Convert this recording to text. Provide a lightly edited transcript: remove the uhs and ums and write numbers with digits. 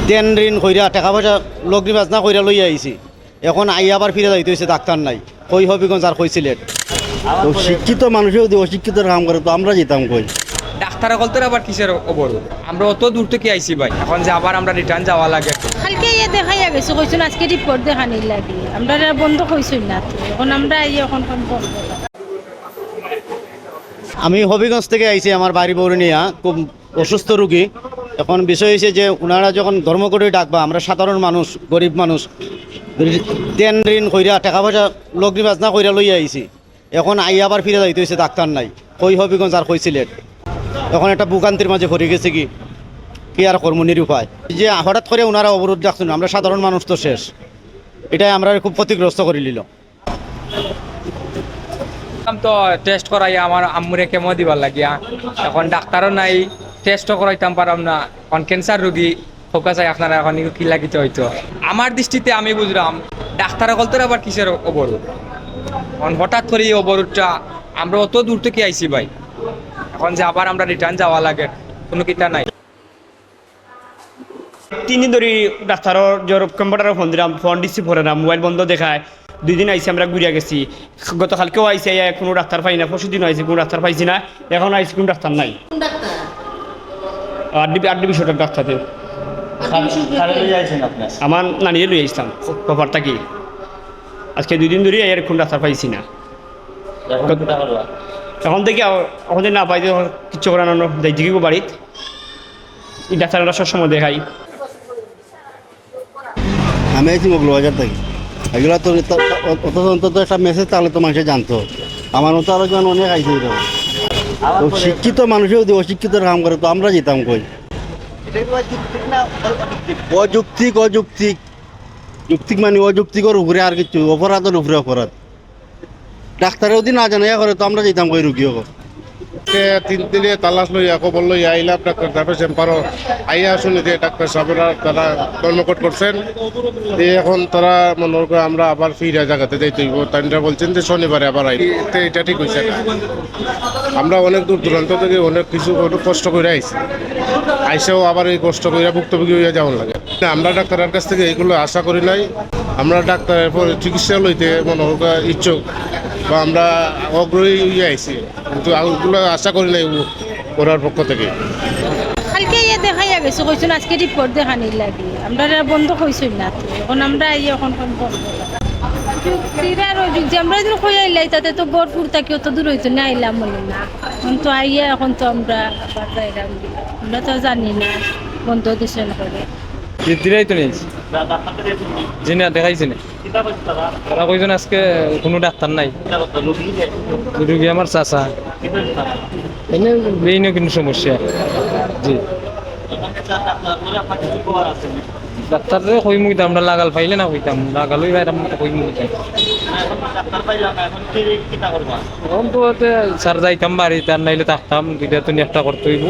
দেন ঋণ কইরা টাকা পয়সা লগ্নি বাজনা কইরা লই আইছি, এখন আই আবার ফিরে যাইতে হয়েছে, ডাক্তার নাই। কই হবিগঞ্জ আর কই সিলেট। তো শিক্ষিত মানুষও যদি অশিক্ষিত কাম করে তো আমরা যেতাম কই। ডাক্তার কলতে আবার কিসের অবরোধ? আমরা অত দূর থেকে আইছি ভাই, এখন যে আবার আমরা রিটার্ন যাওয়া লাগে। কালকে ইয়ে দেখাইয়া গেছে, কইছেন আজকে রিপোর্ট দেখানির লাগে, আমরা বন্ধ কইছেন না তো, এখন আমরা এখন বন্ধ। আমি হবিগঞ্জ থেকে আইছি আমার বাড়ি বউরে নিয়ে, খুব অসুস্থ রুগী। এখন বিষয় হয়েছে যে ওনারা যখন ধর্মঘটে ডাকবা, আমরা সাধারণ মানুষ, গরিব মানুষ, দেন ঋণ কইরা টাকা পয়সা লগ্নি বাজনা কইরা লই আইছি, এখন আই আবার ফিরে যাইতে হয়েছে, ডাক্তার নাই। কই হবিগঞ্জ আর কই সিলেট। এখন একটা ভোগান্তির মাঝে পড়ে গেছে, কি আর কর্ম নিরুপায়। যে হঠাৎ করে ওনারা অবরোধ রাখছেন, আমরা সাধারণ মানুষ তো শেষ, এটাই আমরা খুব ক্ষতিগ্রস্ত করে নিল। তো টেস্ট করাই আমার আম্মুরে কেমো দিবার লাগিয়া, এখন ডাক্তারও নাই, টেস্টও করাইতাম পারাম না। এখন ক্যান্সার রোগী ফোকাস হয় আপনারা, এখন কি লাগিতে হইতো। আমার দৃষ্টিতে আমি বুঝলাম ডাক্তার কলতে আবার কিসের অবরোধ। এখন হঠাৎ করে এই অবরোধটা, আমরা অত দূর থেকে আইছি ভাই, এখন যে আবার আমরা রিটার্ন যাওয়া লাগে, কোনো কিতা নাই। 3 দিন ধরে ডাক্তারের জ্বর কম্পিউটারে ফোন দিলাম, ফোন রিসিভ করে না, মোবাইল বন্ধ দেখায়। 2 দিন আইসি, আমরা ঘুরিয়া গেছি। গতকালকেও আইসি, কোনো ডাক্তার পাই না। 25 দিন আইসি, কোনো ডাক্তার পাইছি না। এখন আইসি, কোনো ডাক্তার নাই। আরডিবি সরকার ডাক্তার আমার নানিয়ে লই আসতাম ব্যাপারটা কি। আজকে 2 দিন ধরে এর কোন ডাক্তার পাইছি না। এখন থেকে এখন না পাই, কিচ্ছু করানো যাই দিকে বাড়িতে এই ডাক্তাররা সবসময় দেখাই। আমি আইছি মগলবাজার থেকে, এগুলো তো অন্তত একটা মেসেজ তাহলে তো মানুষে জানতো। আমার মতো আরো জন অনেক আইছে। তো শিক্ষিত মানুষও যদি অশিক্ষিত কাম করে তো আমরা যেতাম কই। অযৌক্তিক অযৌক্তিক যৌক্তিক মানে অযৌক্তিকর উপরে আর কিছু, অপরাধের উপরে অপরাধ। ডাক্তারেও যদি না জানাই করে তো আমরা যেতাম কই রুগী। 3 দিনে তালাশ লইয়া খবর লইয়া আইলাম ডাক্তার সাহেবের চেম্বারও আইয়া শুনি যে ডাক্তার সাহেবরা তারা ধর্মঘট করছেন। এখন তারা মনে করে আমরা আবার ফিরে জায়গাতে যাইতে হইব। তারা বলছেন যে শনিবারে আবার আই, এটা ঠিক হয়েছে না। আমরা অনেক দূর দূরান্ত থেকে অনেক কিছু কষ্ট করে আইছি, আইসেও আবার এই কষ্ট করে ভুক্তভোগী হইয়া যাওয়ার লাগে। আমরা ডাক্তারের কাছ থেকে এইগুলো আশা করি নাই। আমরা ডাক্তারের পর চিকিৎসা লইতে মনে হয় ইচ্ছুক বা আমরা আগ্রহী হইয়া আইছি, কিন্তু ওগুলো আশা করি নাই ওরার পক্ষ থেকে। কালকে ইয়ে দেখাইয়া গেছে, কইছেন আজকে রিপোর্ট দেখানির লাগে, আমরা বন্ধ কইছেন না তো, এখন আমরা এখন বন্ধ। যুক্তিরা যুগ যে আমরা যদি কই আইলাই, তাতে তো গড়পুর থেকে অত দূর হইতো না, আইলাম বলে না। এখন তো আইয়া এখন তো আমরা আবার যাইলাম, আমরা তো জানি না বন্ধ দিছেন করে। দিরাই তো নেই, জি না দেখাইছি না। তারা কইছেন আজকে কোনো ডাক্তার নাই, রুগী আমার চাচা, এনে বেইন কিন্তু সমস্যা। জি ডাক্তারে কই মুখ আমরা লাগাল পাইলে না কইতাম, লাগালই বাইরে কই মুখ এখন তো স্যার যাইতাম বাড়িতে, আর নাইলে থাকতাম, দুইটা তো একটা করতে হইব।